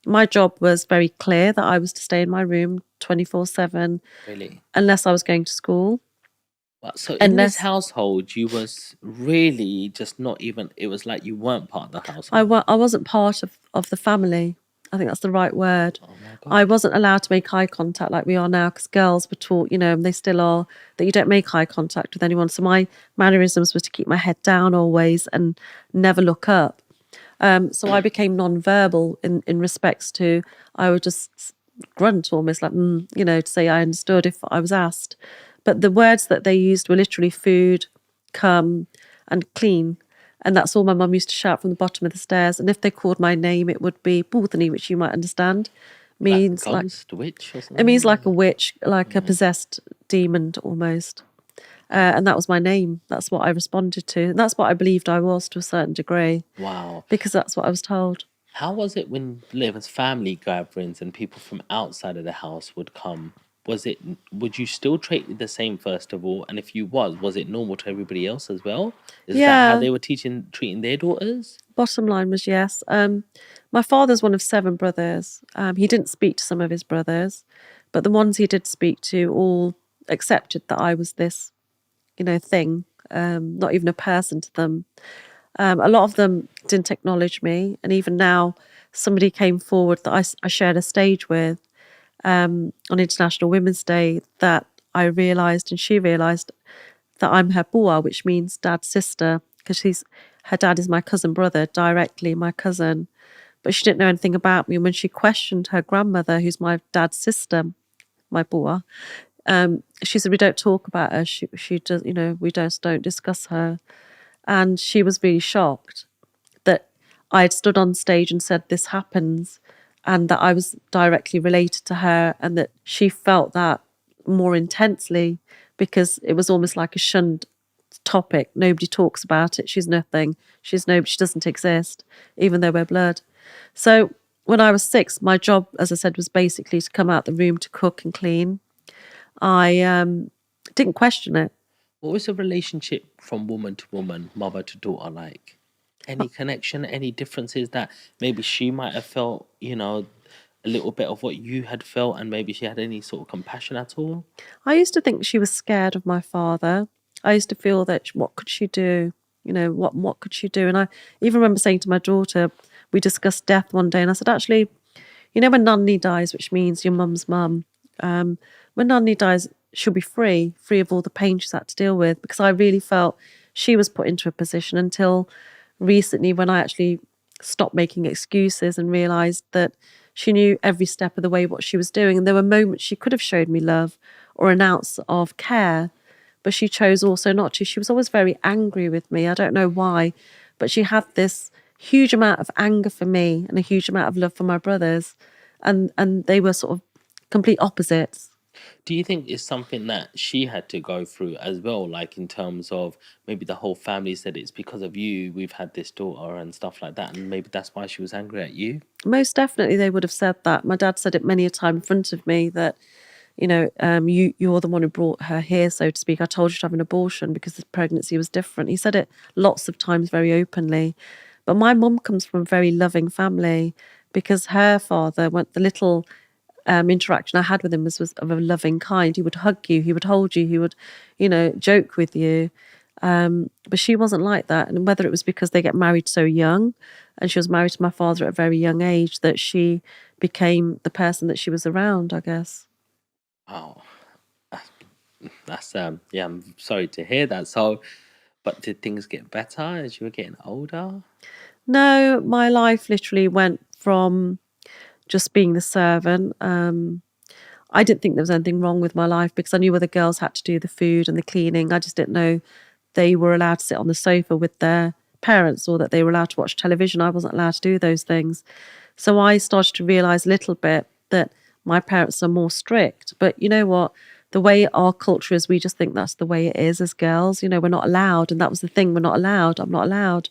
My job was very clear that I was to stay in my room 24/7 Really? unless I was going to school. Well, so in this Unless household, you was really just not even, it was like you weren't part of the household. I wasn't part of the family. I think that's the right word. Oh my I God. wasn't allowed to make eye contact like we are now because girls were taught, and they still are, that you don't make eye contact with anyone. So my mannerisms was to keep my head down always and never look up. So I became non-verbal in respects to I would just grunt almost like, to say I understood if I was asked. But the words that they used were literally food, come, and clean. And that's all my mum used to shout from the bottom of the stairs. And if they called my name, it would be Boothany, which you might understand. Like Means like ghost, witch or it means like a something? witch, like a Mm. possessed demon almost. And that was my name. That's what I responded to. And that's what I believed I was to a certain degree Wow. because that's what I was told. How was it when there was family gatherings and people from outside of the house would come? Would you still treat it the same first of all? And if you was it normal to everybody else as well? Is that how Yeah, they were treating their daughters? bottom line was yes. My father's one of seven brothers. He didn't speak to some of his brothers, but the ones he did speak to all accepted that I was this, thing, not even a person to them. A lot of them didn't acknowledge me. And even now, somebody came forward that I shared a stage with on International Women's Day that I realised and she realised that I'm her bua, which means dad's sister, because her dad is my cousin brother, directly my cousin. But she didn't know anything about me. And when she questioned her grandmother, who's my dad's sister, my bua, she said, "We don't talk about her. She does, we just don't discuss her." And she was really shocked that I had stood on stage and said this happens, and that I was directly related to her, and that she felt that more intensely because it was almost like a shunned topic. Nobody talks about it. She's nothing. She's nobody. She doesn't exist, even though we're blood. So when I was 6, my job, as I said, was basically to come out the room to cook and clean. I didn't question it. What was the relationship from woman to woman, mother to daughter like? Any connection, any differences that maybe she might have felt, a little bit of what you had felt, and maybe she had any sort of compassion at all? I used to think she was scared of my father. I used to feel that what could she do? What could she do? And I even remember saying to my daughter, we discussed death one day, and I said, actually, when Nani dies, which means your mum's mum, when Nani dies, she'll be free of all the pain she's had to deal with. Because I really felt she was put into a position until recently when I actually stopped making excuses and realised that she knew every step of the way what she was doing. And there were moments she could have showed me love or an ounce of care, but she chose also not to. She was always very angry with me. I don't know why, but she had this huge amount of anger for me and a huge amount of love for my brothers. And they were sort of complete opposites. Do you think it's something that she had to go through as well? Like in terms of maybe the whole family said it's because of you we've had this daughter and stuff like that, and maybe that's why she was angry at you? Most definitely they would have said that. My dad said it many a time in front of me that, you're the one who brought her here, so to speak. I told you to have an abortion because the pregnancy was different. He said it lots of times very openly. But my mum comes from a very loving family because her father went the little interaction I had with him was of a loving kind. He would hug you, he would hold you, he would, joke with you. But she wasn't like that. And whether it was because they get married so young and she was married to my father at a very young age that she became the person that she was around, I guess. Oh, that's yeah, I'm sorry to hear that. So, but did things get better as you were getting older? No, my life literally went from just being the servant. I didn't think there was anything wrong with my life because I knew other girls had to do the food and the cleaning. I just didn't know they were allowed to sit on the sofa with their parents or that they were allowed to watch television. I wasn't allowed to do those things. So I started to realise a little bit that my parents are more strict. But you know what? The way our culture is, we just think that's the way it is as girls. We're not allowed. And that was the thing. We're not allowed. I'm not allowed.